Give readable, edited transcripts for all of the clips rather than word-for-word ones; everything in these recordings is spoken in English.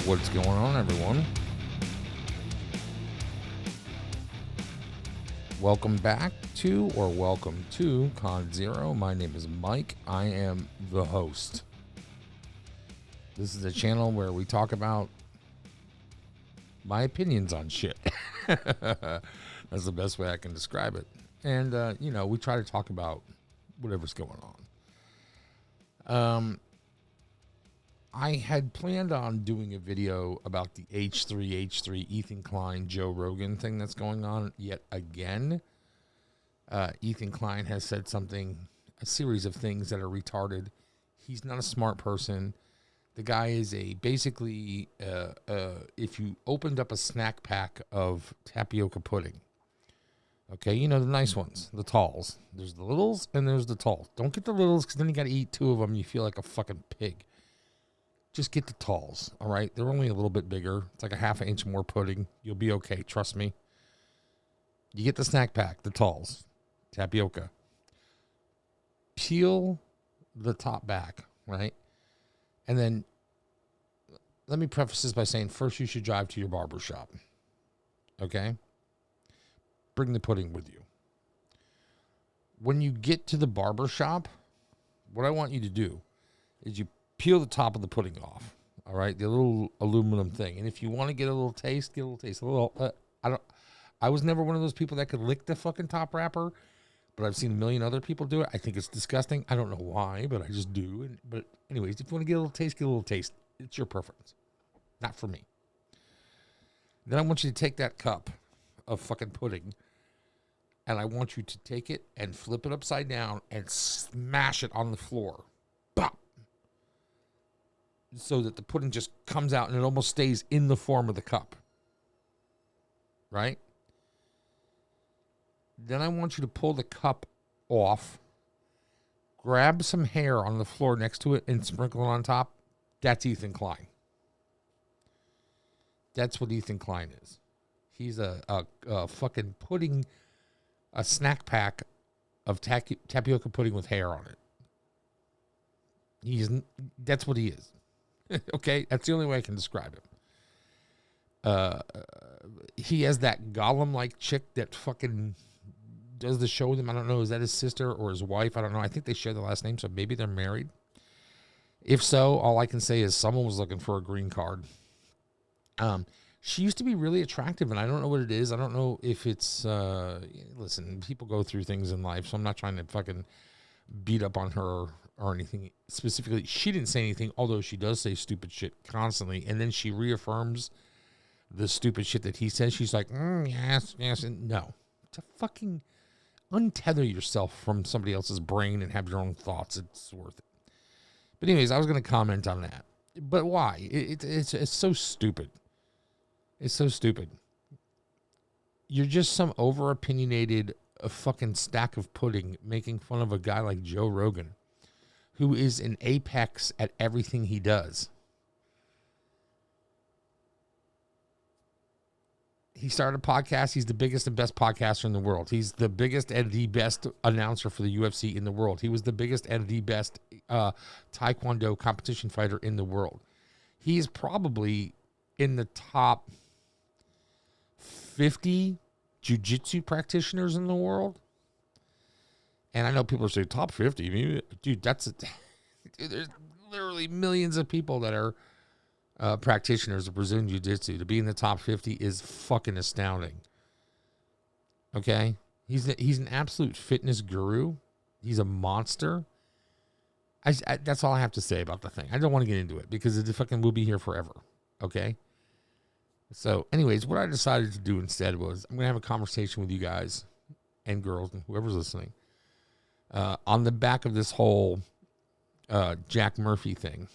What's going on, everyone? Welcome to Con Zero. My name is Mike. I am the host. This is a channel where we talk about my opinions on shit. That's the best way I can describe it. And, we try to talk about whatever's going on. I had planned on doing a video about the H3 Ethan Klein, Joe Rogan thing that's going on yet again. Ethan Klein has said a series of things that are retarded. He's not a smart person. The guy is basically, if you opened up a snack pack of tapioca pudding, okay, the nice ones, the talls. There's the littles and there's the talls. Don't get the littles because then you got to eat two of them and you feel like a fucking pig. Just get the talls, all right? They're only a little bit bigger. It's like a half an inch more pudding. You'll be okay, trust me. You get the snack pack, the talls, tapioca. Peel the top back, right? And then let me preface this by saying first you should drive to your barber shop, okay? Bring the pudding with you. When you get to the barber shop, what I want you to do is you peel the top of the pudding off, all right? The little aluminum thing. And if you want to get a little taste, get a little taste. I was never one of those people that could lick the fucking top wrapper, but I've seen a million other people do it. I think it's disgusting. I don't know why, but I just do. But anyways, if you want to get a little taste, get a little taste. It's your preference. Not for me. Then I want you to take that cup of fucking pudding, and I want you to take it and flip it upside down and smash it on the floor. Bop! So that the pudding just comes out and it almost stays in the form of the cup. Right? Then I want you to pull the cup off, grab some hair on the floor next to it and sprinkle it on top. That's Ethan Klein. That's what Ethan Klein is. He's a fucking pudding, a snack pack of tapioca pudding with hair on it. That's what he is. Okay, that's the only way I can describe him. He has that Gollum-like chick that fucking does the show with him. I don't know, is that his sister or his wife? I don't know. I think they share the last name, so maybe they're married. If so, all I can say is someone was looking for a green card. She used to be really attractive, and I don't know what it is. I don't know if it's, listen, people go through things in life, so I'm not trying to fucking beat up on her or anything specifically. She didn't say anything, although she does say stupid shit constantly, and then she reaffirms the stupid shit that he says. She's like, yes, and no. To fucking untether yourself from somebody else's brain and have your own thoughts, it's worth it. But anyways, I was going to comment on that. But why? It's so stupid. It's so stupid. You're just some over-opinionated fucking stack of pudding making fun of a guy like Joe Rogan, who is an apex at everything he does. He started a podcast. He's the biggest and best podcaster in the world. He's the biggest and the best announcer for the UFC in the world. He was the biggest and the best Taekwondo competition fighter in the world. He is probably in the top 50 jiu-jitsu practitioners in the world. And I know people are saying top 50. I mean, dude, there's literally millions of people that are practitioners of Brazilian Jiu-Jitsu. To be in the top 50 is fucking astounding. Okay? He's an absolute fitness guru. He's a monster. That's all I have to say about the thing. I don't want to get into it because it fucking will be here forever. Okay? So, anyways, what I decided to do instead was I'm going to have a conversation with you guys and girls and whoever's listening on the back of this whole Jack Murphy thing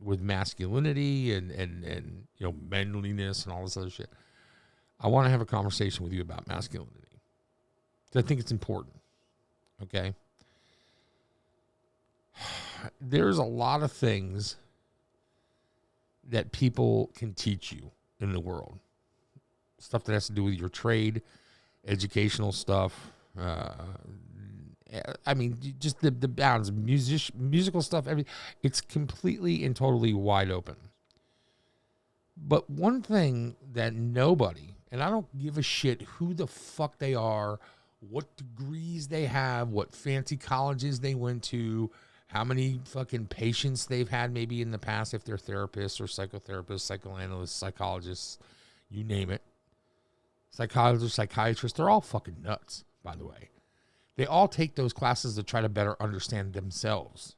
with masculinity and manliness and all this other shit. I want to have a conversation with you about masculinity. I think it's important. Okay? There's a lot of things that people can teach you in the world. Stuff that has to do with your trade, educational stuff, I mean, just the bounds, musical stuff, it's completely and totally wide open. But one thing that nobody, and I don't give a shit who the fuck they are, what degrees they have, what fancy colleges they went to, how many fucking patients they've had maybe in the past, if they're therapists or psychotherapists, psychoanalysts, psychologists, you name it. Psychologists, psychiatrists, they're all fucking nuts, by the way. They all take those classes to try to better understand themselves.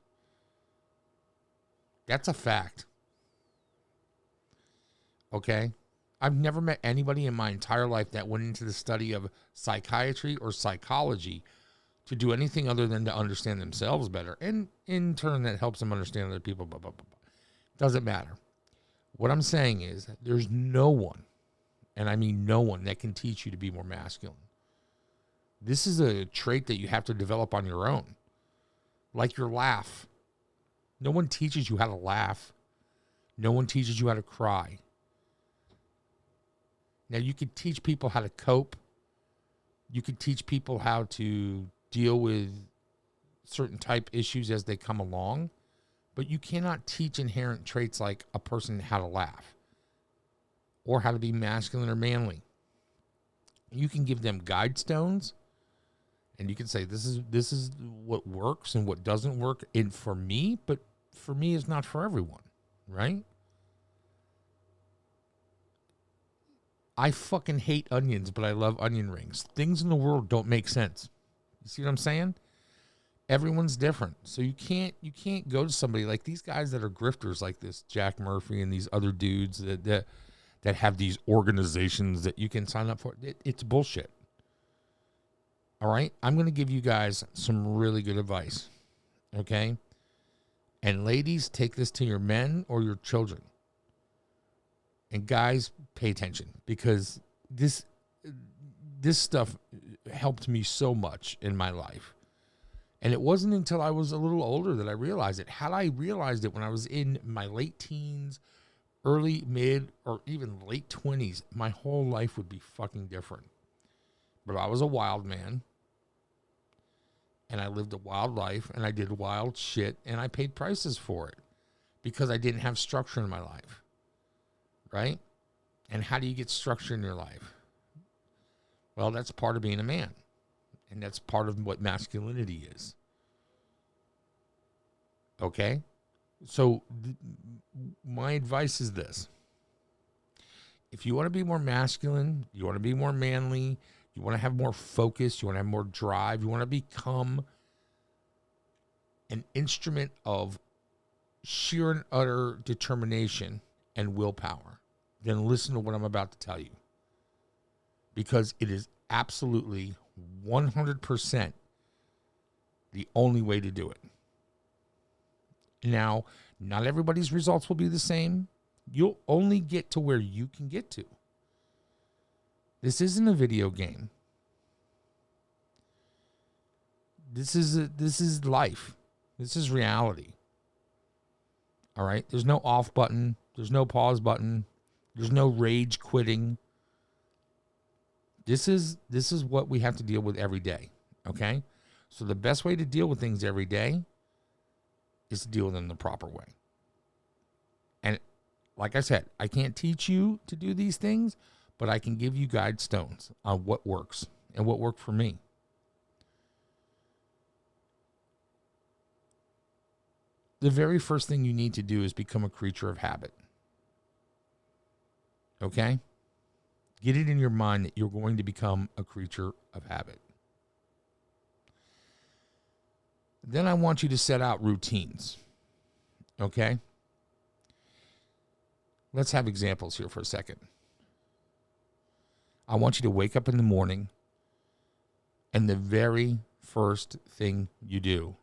That's a fact. Okay? I've never met anybody in my entire life that went into the study of psychiatry or psychology to do anything other than to understand themselves better. And in turn, that helps them understand other people, blah, blah, blah, blah. Doesn't matter. What I'm saying is there's no one, and I mean no one, that can teach you to be more masculine. This is a trait that you have to develop on your own. Like your laugh. No one teaches you how to laugh. No one teaches you how to cry. Now, you could teach people how to cope. You could teach people how to deal with certain type issues as they come along. But you cannot teach inherent traits like a person how to laugh or how to be masculine or manly. You can give them guide stones. And you can say, this is what works and what doesn't work for me, but for me is not for everyone, right? I fucking hate onions, but I love onion rings. Things in the world don't make sense. You see what I'm saying? Everyone's different. So you can't go to somebody like these guys that are grifters like this, Jack Murphy and these other dudes that have these organizations that you can sign up for. It's bullshit. All right, I'm going to give you guys some really good advice, okay? And ladies, take this to your men or your children. And guys, pay attention because this stuff helped me so much in my life. And it wasn't until I was a little older that I realized it. Had I realized it when I was in my late teens, early, mid, or even late 20s, my whole life would be fucking different. But I was a wild man. And I lived a wild life, and I did wild shit, and I paid prices for it because I didn't have structure in my life, right? And how do you get structure in your life? Well, that's part of being a man, and that's part of what masculinity is, okay? So my advice is this. If you want to be more masculine, you want to be more manly, you want to have more focus, you want to have more drive, you want to become an instrument of sheer and utter determination and willpower, then listen to what I'm about to tell you. Because it is absolutely 100% the only way to do it. Now, not everybody's results will be the same. You'll only get to where you can get to. This isn't a video game. This is life. This is reality. All right? There's no off button. There's no pause button. There's no rage quitting. This is what we have to deal with every day. Okay? So the best way to deal with things every day is to deal with them the proper way. And like I said, I can't teach you to do these things, but I can give you guide stones on what works and what worked for me. The very first thing you need to do is become a creature of habit. Okay? Get it in your mind that you're going to become a creature of habit. Then I want you to set out routines. Okay? Let's have examples here for a second. I want you to wake up in the morning, and the very first thing you do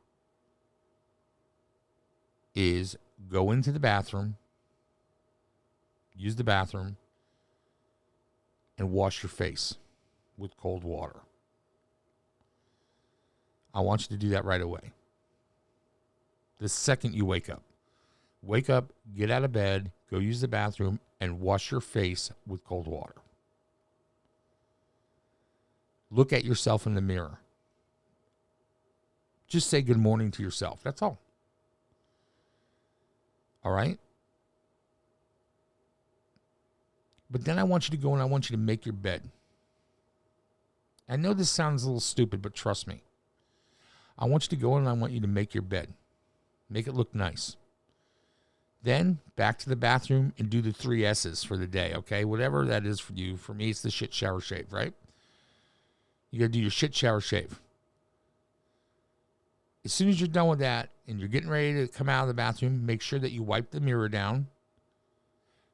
is go into the bathroom, use the bathroom, and wash your face with cold water. I want you to do that right away. The second you wake up, get out of bed, go use the bathroom, and wash your face with cold water. Look at yourself in the mirror. Just say good morning to yourself. That's all. All right? But then I want you to go and I want you to make your bed. I know this sounds a little stupid, but trust me. I want you to go in and I want you to make your bed. Make it look nice. Then back to the bathroom and do the 3 S's for the day, okay? Whatever that is for you. For me, it's the shit, shower, shave, right? You got to do your shit, shower, shave. As soon as you're done with that and you're getting ready to come out of the bathroom, make sure that you wipe the mirror down.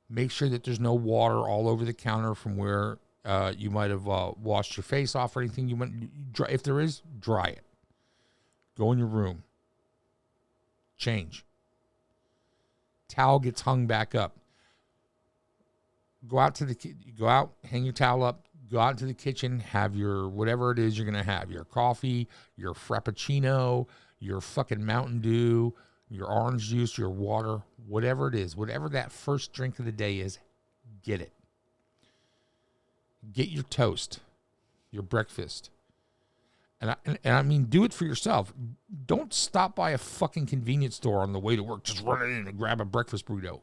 Make sure that there's no water all over the counter from where you might have washed your face off or anything. You want dry, if there is, dry it. Go in your room. Change. Towel gets hung back up. Go out, hang your towel up, go out to the kitchen, have your whatever it is you're going to have, your coffee, your frappuccino, your fucking Mountain Dew, your orange juice, your water, whatever it is, whatever that first drink of the day is, get it. Get your toast, your breakfast. And I mean, do it for yourself. Don't stop by a fucking convenience store on the way to work. Just run in and grab a breakfast burrito.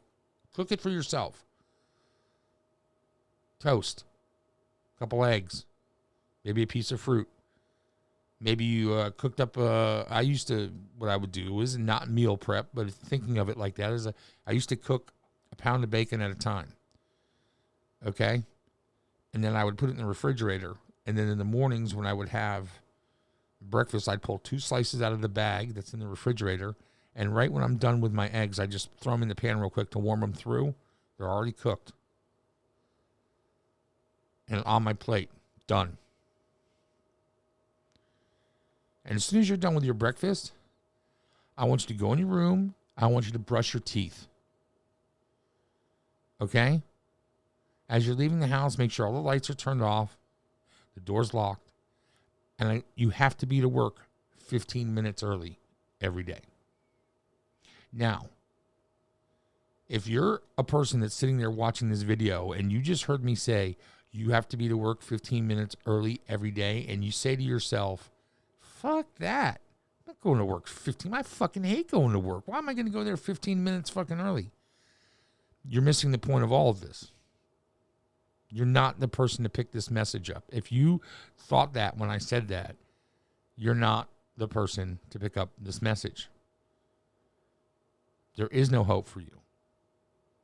Cook it for yourself. Toast. A couple eggs. Maybe a piece of fruit. Maybe you cooked up what I would do is not meal prep, but thinking of it like that is I used to cook a pound of bacon at a time. Okay? And then I would put it in the refrigerator. And then in the mornings when I would have breakfast, I'd pull 2 slices out of the bag that's in the refrigerator. And right when I'm done with my eggs, I just throw them in the pan real quick to warm them through. They're already cooked. And on my plate. Done. And as soon as you're done with your breakfast, I want you to go in your room. I want you to brush your teeth. Okay? As you're leaving the house, make sure all the lights are turned off. The door's locked. And you have to be to work 15 minutes early every day. Now, if you're a person that's sitting there watching this video and you just heard me say you have to be to work 15 minutes early every day, and you say to yourself, fuck that. I'm not going to work 15. I fucking hate going to work. Why am I going to go there 15 minutes fucking early? You're missing the point of all of this. You're not the person to pick this message up. If you thought that when I said that, you're not the person to pick up this message. There is no hope for you.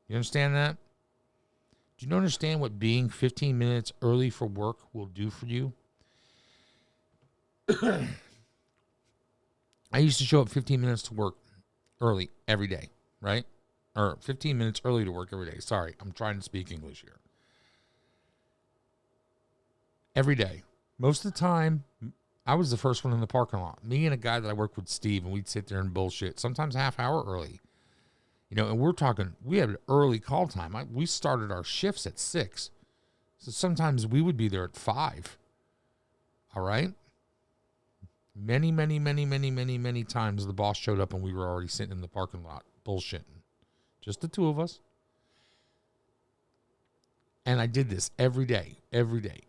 You understand that? Do you understand what being 15 minutes early for work will do for you? I used to show up 15 minutes to work early every day, right? Or 15 minutes early to work every day. Sorry, I'm trying to speak English here. Every day. Most of the time, I was the first one in the parking lot. Me and a guy that I worked with, Steve, and we'd sit there and bullshit. Sometimes a half hour early. You know, and we're talking, we had an early call time. We started our shifts at 6. So sometimes we would be there at 5. All right? Many times the boss showed up and we were already sitting in the parking lot bullshitting. Just the 2 of us. And I did this every day. And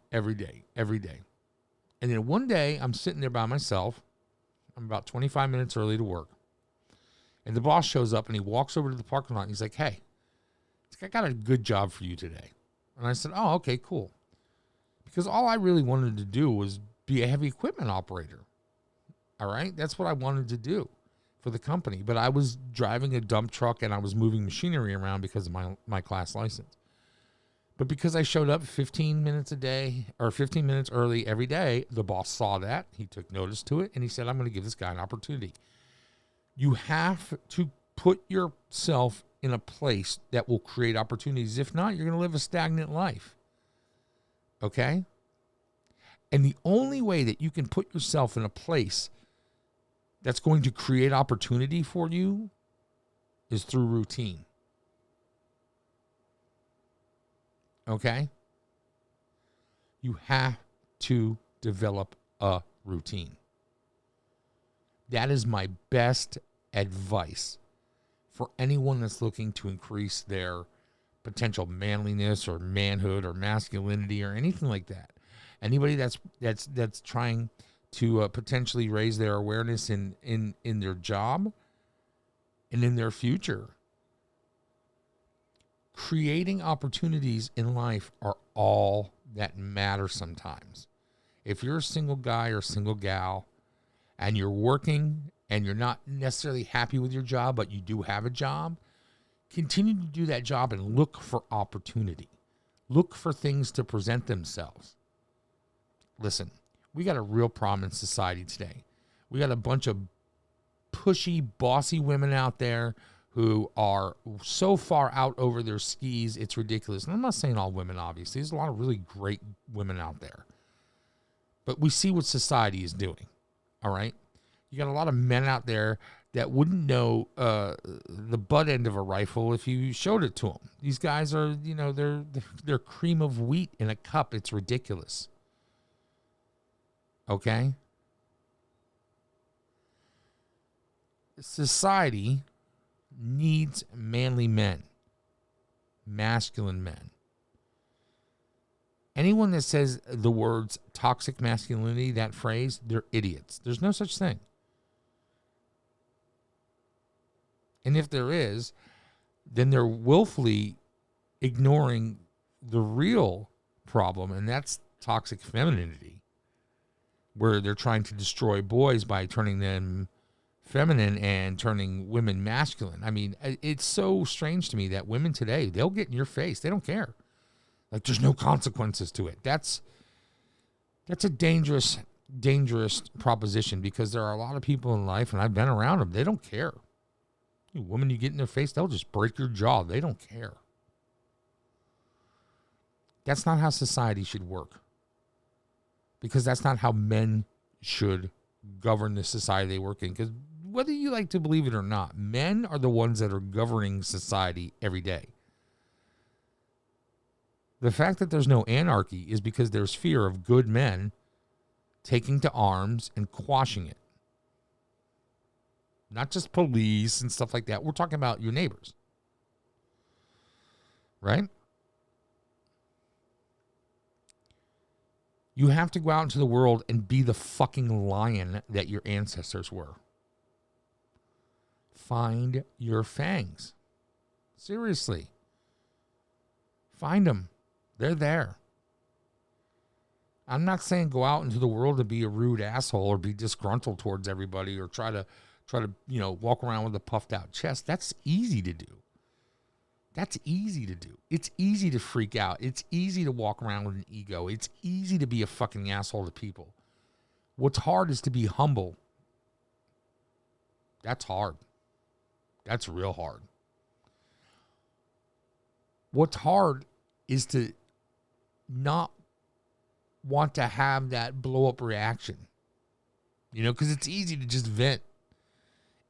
then one day, I'm sitting there by myself. I'm about 25 minutes early to work. And the boss shows up and he walks over to the parking lot and he's like, hey, I got a good job for you today. And I said, oh, okay, cool. Because all I really wanted to do was be a heavy equipment operator. All right? That's what I wanted to do for the company. But I was driving a dump truck and I was moving machinery around because of my class license. But because I showed up 15 minutes a day or 15 minutes early every day, the boss saw that. He took notice to it and he said, I'm going to give this guy an opportunity. You have to put yourself in a place that will create opportunities. If not, you're going to live a stagnant life. Okay? And the only way that you can put yourself in a place that's going to create opportunity for you is through routine. Okay? You have to develop a routine. That is my best advice for anyone that's looking to increase their potential manliness or manhood or masculinity or anything like that. Anybody that's trying to potentially raise their awareness in their job and in their future. creating opportunities in life are all that matter sometimes. If you're a single guy or single gal and you're working and you're not necessarily happy with your job, but you do have a job, continue to do that job and look for opportunity. Look for things to present themselves. Listen, we got a real problem in society today. We got a bunch of pushy, bossy women out there who are so far out over their skis, it's ridiculous. And I'm not saying all women, obviously. There's a lot of really great women out there. But we see what society is doing, all right? You got a lot of men out there that wouldn't know the butt end of a rifle if you showed it to them. These guys are, they're cream of wheat in a cup. It's ridiculous. Okay? Society needs manly men, masculine men. Anyone that says the words toxic masculinity, that phrase, they're idiots. There's no such thing. And if there is, then they're willfully ignoring the real problem, and that's toxic femininity, where they're trying to destroy boys by turning them feminine and turning women masculine. I mean, it's so strange to me that women today, they'll get in your face. They don't care. Like, there's no consequences to it. That's a dangerous proposition, because there are a lot of people in life, and I've been around them, they don't care. You woman, you get in their face, they'll just break your jaw. They don't care. That's not how society should work, because that's not how men should govern the society they work in. Because whether you like to believe it or not, men are the ones that are governing society every day. The fact that there's no anarchy is because there's fear of good men taking to arms and quashing it. Not just police and stuff like that. We're talking about your neighbors. Right? You have to go out into the world and be the fucking lion that your ancestors were. Find your fangs. Seriously. Find them. They're there. I'm not saying go out into the world and be a rude asshole or be disgruntled towards everybody or try to walk around with a puffed out chest. That's easy to do. That's easy to do. It's easy to freak out. It's easy to walk around with an ego. It's easy to be a fucking asshole to people. What's hard is to be humble. That's hard. That's real hard. What's hard is to not want to have that blow up reaction. Because it's easy to just vent.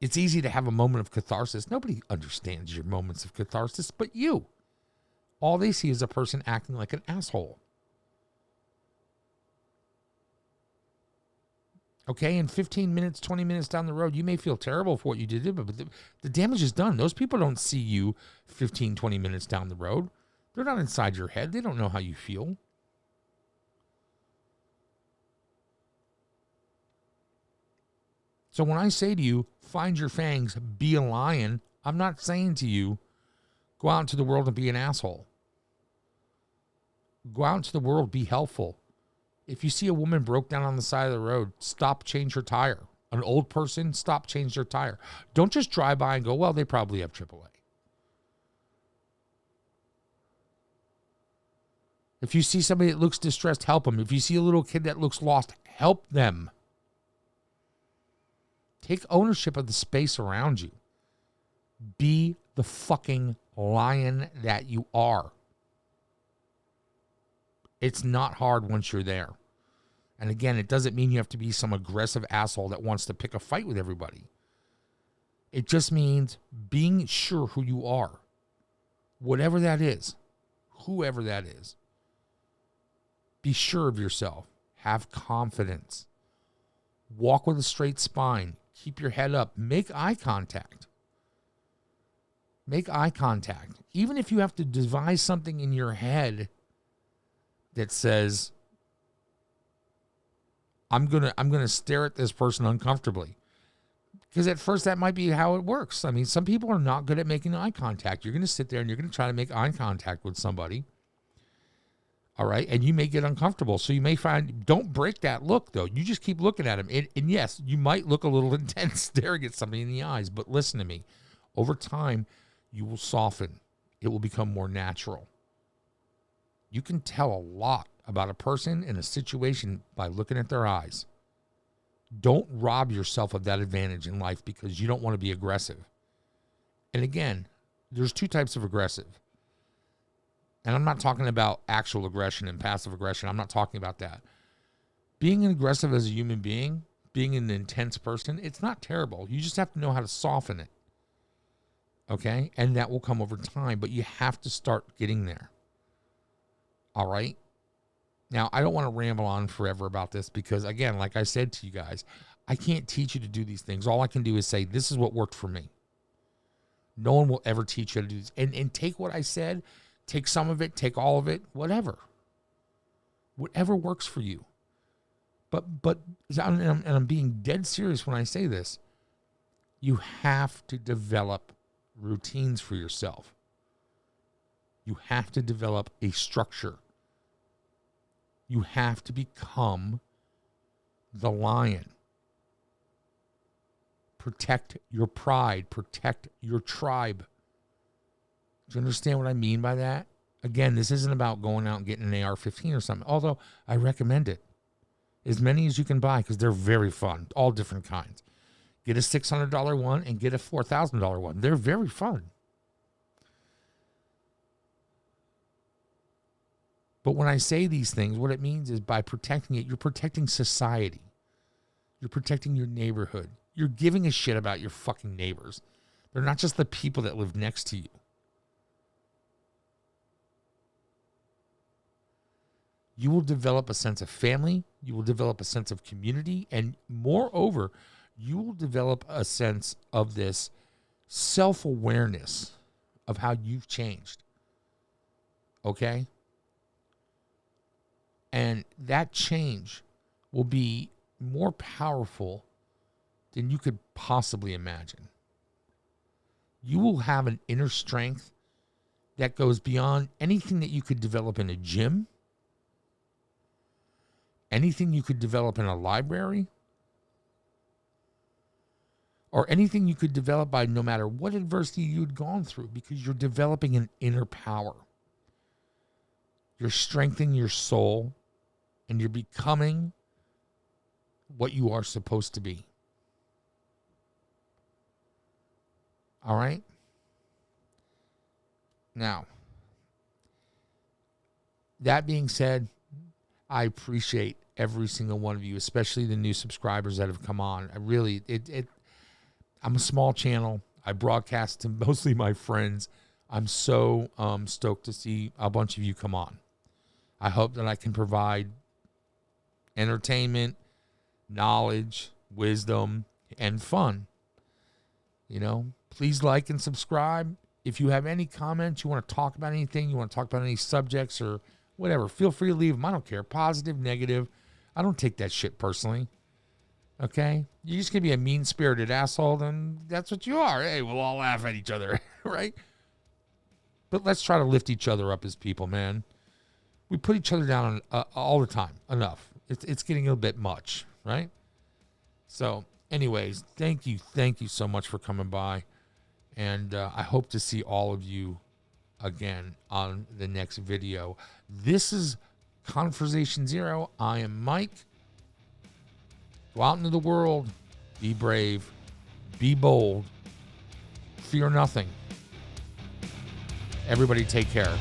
It's easy to have a moment of catharsis. Nobody understands your moments of catharsis but you. All they see is a person acting like an asshole. Okay, in 15 minutes, 20 minutes down the road, you may feel terrible for what you did, but the damage is done. Those people don't see you 15, 20 minutes down the road. They're not inside your head. They don't know how you feel. So when I say to you, find your fangs, be a lion, I'm not saying to you, go out into the world and be an asshole. Go out into the world, be helpful. If you see a woman broke down on the side of the road, stop, change her tire. An old person, stop, change their tire. Don't just drive by and go, well, they probably have AAA. If you see somebody that looks distressed, help them. If you see a little kid that looks lost, help them. Take ownership of the space around you. Be the fucking lion that you are. It's not hard once you're there. And again, it doesn't mean you have to be some aggressive asshole that wants to pick a fight with everybody. It just means being sure who you are. Whatever that is. Whoever that is. Be sure of yourself. Have confidence. Walk with a straight spine. Keep your head up. Make eye contact. Make eye contact. Even if you have to devise something in your head that says, I'm gonna stare at this person uncomfortably. Because at first that might be how it works. I mean, some people are not good at making eye contact. You're going to sit there and you're going to try to make eye contact with somebody. All right. And you may get uncomfortable. So you may find, don't break that look though. You just keep looking at him. And yes, you might look a little intense staring at somebody in the eyes, but listen to me. Over time, you will soften. It will become more natural. You can tell a lot about a person in a situation by looking at their eyes. Don't rob yourself of that advantage in life because you don't want to be aggressive. And again, there's two types of aggressive. And I'm not talking about actual aggression and passive aggression. I'm not talking about that. Being aggressive as a human being, being an intense person, it's not terrible. You just have to know how to soften it. Okay? And that will come over time, but you have to start getting there. All right? Now, I don't want to ramble on forever about this because, again, like I said to you guys, I can't teach you to do these things. All I can do is say, this is what worked for me. No one will ever teach you to do this. And take what I said, take some of it, take all of it, whatever. Whatever works for you. But and I'm being dead serious when I say this. You have to develop routines for yourself. You have to develop a structure. You have to become the lion. Protect your pride. Protect your tribe. Do you understand what I mean by that? Again, this isn't about going out and getting an AR-15 or something, although I recommend it. As many as you can buy because they're very fun, all different kinds. Get a $600 one and get a $4,000 one. They're very fun. But when I say these things, what it means is by protecting it, you're protecting society. You're protecting your neighborhood. You're giving a shit about your fucking neighbors. They're not just the people that live next to you. You will develop a sense of family. You will develop a sense of community. And moreover, you will develop a sense of this self-awareness of how you've changed. Okay? And that change will be more powerful than you could possibly imagine. You will have an inner strength that goes beyond anything that you could develop in a gym, anything you could develop in a library, or anything you could develop by no matter what adversity you'd gone through, because you're developing an inner power. You're strengthening your soul. And you're becoming what you are supposed to be. All right? Now, that being said, I appreciate every single one of you, especially the new subscribers that have come on. I really, I'm a small channel. I broadcast to mostly my friends. I'm so stoked to see a bunch of you come on. I hope that I can provide entertainment, knowledge, wisdom, and fun. You know, please like and subscribe. If you have any comments, you want to talk about anything, you want to talk about any subjects or whatever, feel free to leave them. I don't care. Positive, negative. I don't take that shit personally. Okay? You're just going to be a mean-spirited asshole, then that's what you are. Hey, we'll all laugh at each other, right? But let's try to lift each other up as people, man. We put each other down all the time. Enough. It's getting a bit much, right? So, anyways, thank you so much for coming by. And I hope to see all of you again on the next video. This is Conversation Zero. I am Mike. Go out into the world. Be brave. Be bold. Fear nothing. Everybody take care.